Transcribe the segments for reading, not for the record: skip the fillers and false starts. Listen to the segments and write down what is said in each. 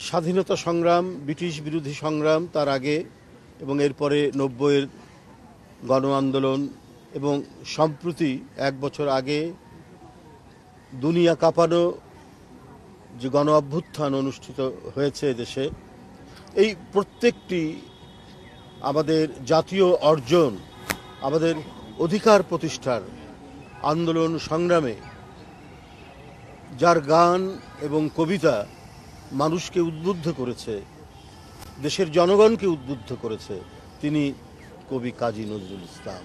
স্বাধীনতা সংগ্রাম, ব্রিটিশ বিরোধী সংগ্রাম, তার আগে এবং এরপরে 90-এর গণ আন্দোলন এবং সম্প্রতি 1 বছর আগে দুনিয়া কাঁপানো যে গণ অভ্যুত্থান অনুষ্ঠিত হয়েছে দেশে, এই প্রত্যেকটি আমাদের জাতীয় অর্জন, আমাদের অধিকার প্রতিষ্ঠার আন্দোলন সংগ্রামে যার গান এবং কবিতা মানুষকে উদ্বুদ্ধ করেছে, দেশের জনগণকে উদ্বুদ্ধ করেছে, তিনি কবি কাজী নজরুল ইসলাম।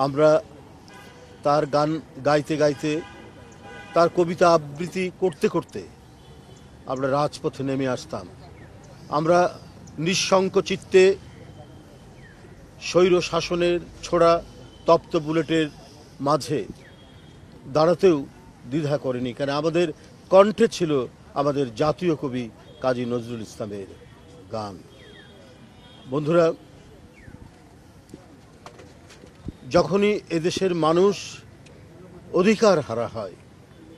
আমরা তার গান গাইতে গাইতে, তার কবিতা আবৃত্তি করতে করতে আমরা রাজপথে নেমে আসতাম। আমরা নিঃশঙ্ক চিত্তে স্বৈর শাসনের ছোড়া তপ্ত বুলেটের মাঝে দাঁড়াতেও দ্বিধা করেনি, কারণ আমাদের কণ্ঠে ছিল আমাদের জাতীয় কবি কাজী নজরুল ইসলামের গান। বন্ধুরা, যখনই এদেশের মানুষ অধিকার হারা হয়,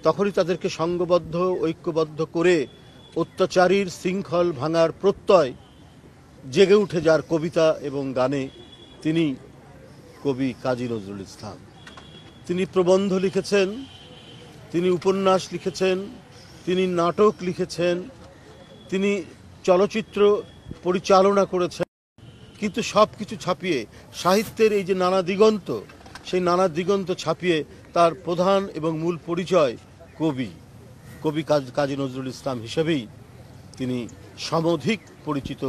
তখনই তাদেরকে সংঘবদ্ধ, ঐক্যবদ্ধ করে অত্যাচারীর শৃঙ্খল ভাঙার প্রত্যয় জেগে উঠে যার কবিতা এবং গানে, তিনি কবি কাজী নজরুল ইসলাম। তিনি প্রবন্ধ লিখেছেন, তিনি উপন্যাস লিখেছেন, তিনি নাটক লিখেছেন, তিনি চলচ্চিত্র পরিচালনা করেছেন, কিন্তু সব কিছু ছাপিয়ে সাহিত্যের এই যে নানা দিগন্ত, সেই নানা দিগন্ত ছাপিয়ে তার প্রধান এবং মূল পরিচয় কবি কাজী নজরুল ইসলাম হিসেবেই তিনি সমধিক পরিচিত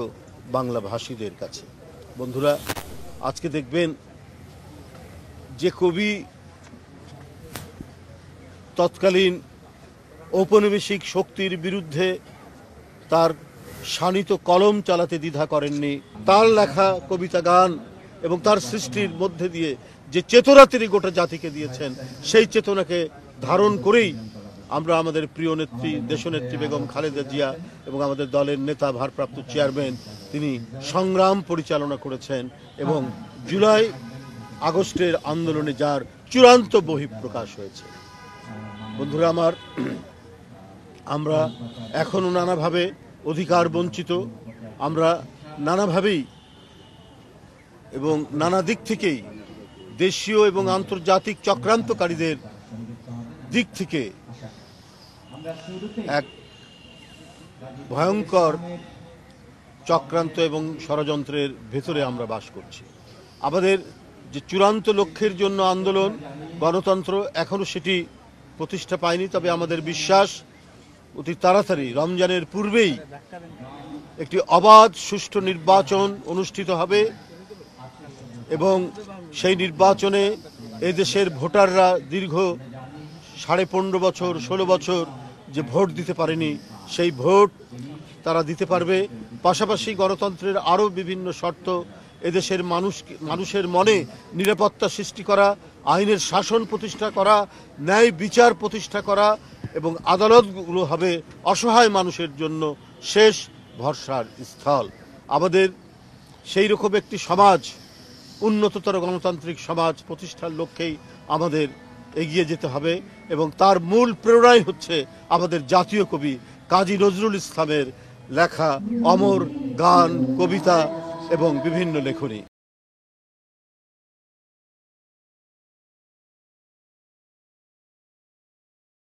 বাংলা ভাষীদের কাছে। বন্ধুরা, আজকে দেখবেন যে কবি তৎকালীন ঔপনিবেশিক শক্তির বিরুদ্ধে তার শানিত কলম চালাতে দ্বিধা করেননি, তার লেখা কবিতা, গান এবং তার সৃষ্টির মধ্যে দিয়ে যে চেতনা তিনি গোটা জাতিকে দিয়েছেন, সেই চেতনাকে ধারণ করেই আমরা আমাদের প্রিয় নেত্রী, দেশনেত্রী বেগম খালেদা জিয়া এবং আমাদের দলের নেতা, ভারপ্রাপ্ত চেয়ারম্যান, তিনি সংগ্রাম পরিচালনা করেছেন এবং জুলাই আগস্টের আন্দোলনে যার চূড়ান্ত বহিঃপ্রকাশ হয়েছে। বন্ধুরা আমার, আমরা এখনো নানাভাবে অধিকার বঞ্চিত, আমরা নানাভাবেই এবং নানা দিক থেকেই দেশীয় এবং আন্তর্জাতিক চক্রান্তকারীদের দিক থেকে এক ভয়ঙ্কর চক্রান্ত এবং ষড়যন্ত্রের ভেতরে আমরা বাস করছি। আমাদের যে চূড়ান্ত লক্ষ্যের জন্য আন্দোলন, গণতন্ত্র, এখনো সেটি প্রতিষ্ঠা পায়নি, তবে আমাদের বিশ্বাস অতি তাড়াতাড়ি রমজানের পূর্বেই একটি অবাধ সুষ্ঠু নির্বাচন অনুষ্ঠিত হবে এবং সেই নির্বাচনে এদেশের ভোটাররা দীর্ঘ 15.5 বছর, 16 বছর যে ভোট দিতে পারেনি, সেই ভোট তারা দিতে পারবে। পাশাপাশি গণতন্ত্রের আরও বিভিন্ন শর্ত, এদেশের মানুষের মনে নিরাপত্তা সৃষ্টি করা, আইনের শাসন প্রতিষ্ঠা করা, ন্যায় বিচার প্রতিষ্ঠা করা এবং আদালতগুলো হবে অসহায় মানুষের জন্য শেষ ভরসার স্থল। আমাদের সেই রকম একটি সমাজ, উন্নততর গণতান্ত্রিক সমাজ প্রতিষ্ঠার লক্ষ্যেই আমাদের এগিয়ে যেতে হবে এবং তার মূল প্রেরণাই হচ্ছে আমাদের জাতীয় কবি কাজী নজরুল ইসলামের লেখা অমর গান, কবিতা এবং বিভিন্ন লেখনী।